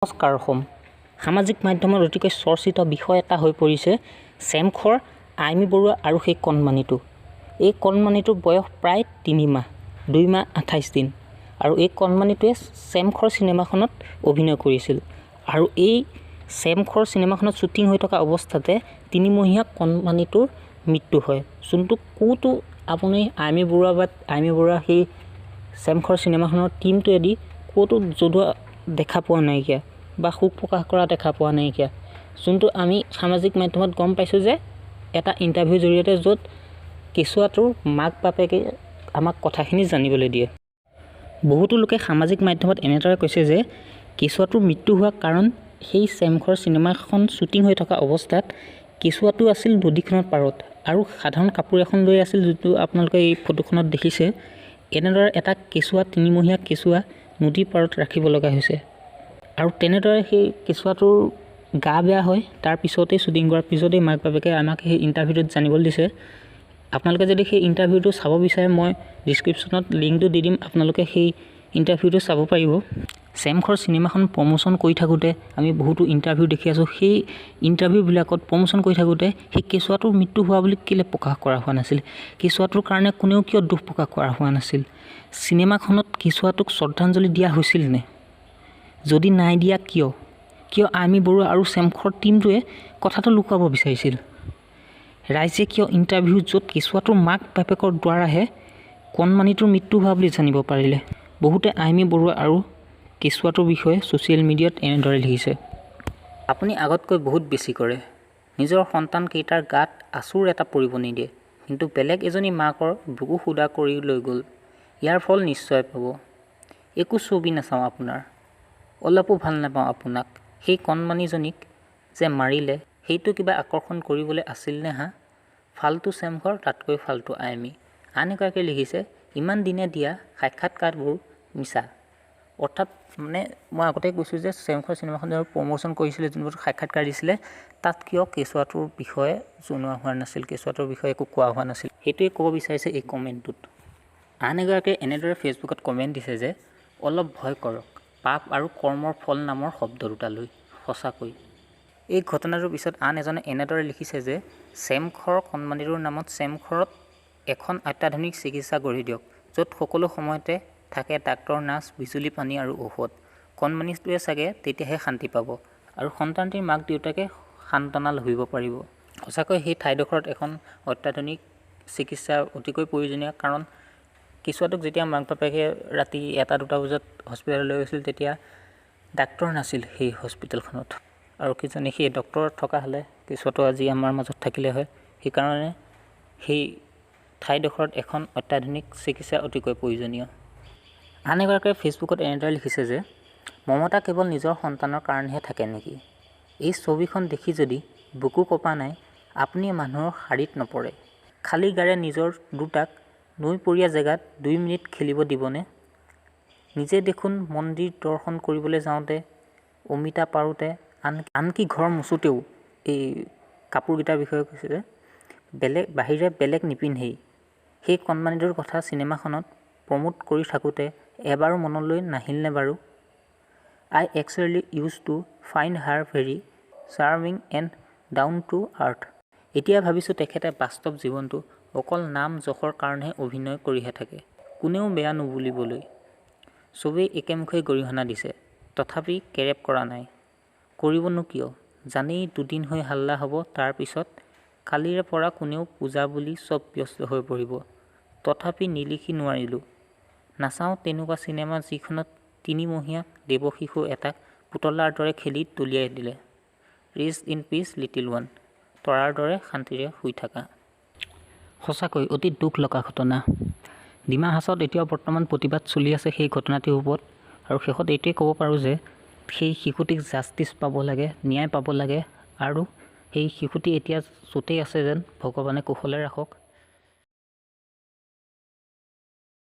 নমস্কাৰ অসম। সামাজিক মাধ্যমত অতিকৈ চৰ্চিত বিষয় এটা হৈ পৰিছে চেমখৰ আইমি বৰুৱা আৰু সেই কণমানিটো। এই কণমানিটোৰ বয়স প্ৰায় 3 মাহ, 2 মাহ 28 দিন। আৰু এই কণমানিটোৱে চেমখৰ চিনেমাখনত অভিনয় কৰিছিল। আৰু এই চেমখৰ চিনেমাখনত শ্বুটিং হৈ থকা অৱস্থাতে 3মহীয়া কণমানিটোৰ মৃত্যু হয়। যোনটো ক'তো আপুনি আইমি বৰুৱা সেই চেমখৰ চিনেমাখনৰ টিমটোৱেদি ক'তো জনোৱা দেখা পোৱা নাইকিয়া বা শোক প্ৰকাশ কৰা দেখা পোৱা নাইকিয়া। যোনটো আমি সামাজিক মাধ্যমত গম পাইছোঁ যে এটা ইণ্টাৰভিউৰ জৰিয়তে য'ত কেঁচুৱাটোৰ মাক বাপেকে আমাক কথাখিনি জানিবলৈ দিয়ে। বহুতো লোকে সামাজিক মাধ্যমত এনেদৰে কৈছে যে কেঁচুৱাটোৰ মৃত্যু হোৱাৰ কাৰণ সেই চেমখৰ চিনেমাখন শ্বুটিং হৈ থকা অৱস্থাত কেঁচুৱাটো আছিল নদীখনৰ পাৰত আৰু সাধাৰণ কাপোৰ এখন লৈ আছিল, যিটো আপোনালোকে এই ফটোখনত দেখিছে। এনেদৰে এটা কেঁচুৱা 3মহীয়া কেঁচুৱা নদীৰ পাৰত ৰাখিব লগা হৈছে। আৰু তেনেদৰে সেই কেঁচুৱাটোৰ গা বেয়া হয়। তাৰ পিছতেই শ্বুটিং কৰাৰ পিছতেই মাক বাপেকে আমাক সেই ইণ্টাৰভিউটোত জানিবলৈ দিছে। আপোনালোকে যদি সেই ইণ্টাৰভিউটো চাব বিচাৰে, মই ডিছক্ৰিপশ্যনত লিংকটো দি দিম, আপোনালোকে সেই ইণ্টাৰভিউটো চাব পাৰিব। চেমখৰ চিনেমাখন প্ৰমোশ্যন কৰি থাকোঁতে আমি বহুতো ইণ্টাৰভিউ দেখি আছোঁ। সেই ইণ্টাৰভিউবিলাকত প্ৰমোশ্যন কৰি থাকোঁতে সেই কেঁচুৱাটোৰ মৃত্যু হোৱা বুলি কেলৈ প্ৰকাশ কৰা হোৱা নাছিল? কেঁচুৱাটোৰ কাৰণে কোনেও কিয় দুখ প্ৰকাশ কৰা হোৱা নাছিল? চিনেমাখনত কেঁচুৱাটোক শ্ৰদ্ধাঞ্জলি দিয়া হৈছিল নে? যদি নাই দিয়া কিয় আইমি বৰুৱা আৰু চেমখৰ টীমটোৱে কথাটো লুকুৱাব বিচাৰিছিল? ৰাইজে কিয় ইণ্টাৰভিউ য'ত কেঁচুৱাটোৰ মাক বাপেকৰ দ্বাৰাহে কণমানিটোৰ মৃত্যু হোৱা বুলি জানিব পাৰিলে? বহুতে আইমি বৰুৱা আৰু কেঁচুৱাটোৰ বিষয়ে ছ'চিয়েল মিডিয়াত এনেদৰে লিখিছে। আপুনি আগতকৈ বহুত বেছি কৰে। নিজৰ সন্তানকেইটাৰ গাত আঁচোৰ এটা পৰিব নিদিয়ে, কিন্তু বেলেগ এজনী মাকৰ বুকু সুদা কৰি লৈ গ'ল। ইয়াৰ ফল নিশ্চয় পাব। একো ছবি নাচাওঁ আপোনাৰ, অলপো ভাল নাপাওঁ আপোনাক। সেই কণমানিজনীক যে মাৰিলে, সেইটো কিবা আকৰ্ষণ কৰিবলৈ আছিল নে হা? ফাল্টু চেমখৰ, তাতকৈ ফাল্টু আইমি। আন এগৰাকীয়ে লিখিছে, ইমান দিনে দিয়া সাক্ষাৎকাৰবোৰ মিছা। অৰ্থাৎ মানে মই আগতে কৈছোঁ যে চেমখৰ চিনেমাখন প্ৰমোশ্যন কৰিছিলে, যোনবোৰ সাক্ষাৎকাৰ দিছিলে, তাত কিয় কেঁচুৱাটোৰ বিষয়ে জনোৱা হোৱা নাছিল, কেঁচুৱাটোৰ বিষয়ে একো কোৱা হোৱা নাছিল, সেইটোৱে ক'ব বিচাৰিছে এই কমেণ্টটোত। আন এগৰাকীয়ে এনেদৰে ফেচবুকত কমেণ্ট দিছে যে অলপ ভয় কৰক পাপ আৰু কৰ্মৰ ফল নামৰ শব্দ দুটালৈ। সঁচাকৈ এই ঘটনাটোৰ পিছত আন এজনে এনেদৰে লিখিছে যে চেমখৰ কণমানিটোৰ নামত চেমখৰত এখন অত্যাধুনিক চিকিৎসা গঢ়ি দিয়ক, য'ত সকলো সময়তে থাকে ডাক্তৰ, নাৰ্ছ, বিজুলী, পানী আৰু ঔষধ। কণমানিটোৱে চাগে তেতিয়াহে শান্তি পাব আৰু সন্তানটিৰ মাক দেউতাকে সান্তনা লভিব পাৰিব। সঁচাকৈ সেই ঠাইডোখৰত এখন অত্যাধুনিক চিকিৎসা অতিকৈ প্ৰয়োজনীয়। কাৰণ কেঁচুৱাটোক যেতিয়া মাক বাপেকে ৰাতি 1-2 বজাত হস্পিটেললৈ লৈ গৈছিল, তেতিয়া ডাক্তৰ নাছিল সেই হস্পিটেলখনত। আৰু কিজানি সেই ডক্তৰ থকা হ'লে কেঁচুৱাটো আজি আমাৰ মাজত থাকিলে হয়। সেইকাৰণে সেই ঠাইডোখৰত এখন অত্যাধুনিক চিকিৎসা অতিকৈ প্ৰয়োজনীয়। আন এগৰাকীয়ে ফেচবুকত এনেদৰে লিখিছে যে মমতা কেৱল নিজৰ সন্তানৰ কাৰণেহে থাকে নেকি? এই ছবিখন দেখি যদি বুকু কঁপা নাই, আপুনি মানুহৰ শাৰীত নপৰে। খালী গাৰে নিজৰ দুটাক নৈপৰীয়া জেগাত 2 মিনিট খেলিব দিবনে? নিজে দেখোন মন্দিৰ দৰ্শন কৰিবলৈ যাওঁতে, অমিতা পাৰোঁতে, আনকি ঘৰ মুচোতেও এই কাপোৰকেইটাৰ বিষয়ে কৈছে যে বাহিৰে বেলেগ নিপিন্ধেই। সেই কণমানিটোৰ কথা চিনেমাখনত প্ৰমোট কৰি থাকোঁতে এবাৰো মনলৈ নাহিলনে বাৰু? I actually used to find her very charming and down to earth. এতিয়া ভাবিছোঁ তেখেতে বাস্তৱ জীৱনটো অকল নাম যশৰ কাৰণেহে অভিনয় কৰিহে থাকে, কোনেও বেয়া নুবুলিবলৈ। চবেই একেমুখে গৰিহণা দিছে, তথাপি কেৰেপ কৰা নাই। কৰিবনো কিয়? জানেই 2 দিন হৈ হাল্লা হ'ব, তাৰ পিছত কালিৰে পৰা কোনেও পূজা বুলি চব ব্যস্ত হৈ পৰিব। তথাপি নিলিখি নোৱাৰিলোঁ। নাচাওঁ তেনেকুৱা চিনেমা যিখনত 3মহীয়া দেৱশিশু এটাক পুতলাৰ দৰে খেলি দলিয়াই দিলে। Rest in peace little one. তৰাৰ দৰে শান্তিৰে শুই থাকা। সঁচাকৈ অতি দুখ লগা ঘটনা। ডিমা হাছাওত এতিয়াও বৰ্তমান প্ৰতিবাদ চলি আছে সেই ঘটনাটিৰ ওপৰত। আৰু শেষত এইটোৱে ক'ব পাৰোঁ যে সেই শিশুটিক জাষ্টিচ পাব লাগে, ন্যায় পাব লাগে। আৰু সেই শিশুটি এতিয়া য'তেই আছে যেন ভগৱানে কুশলে ৰাখক।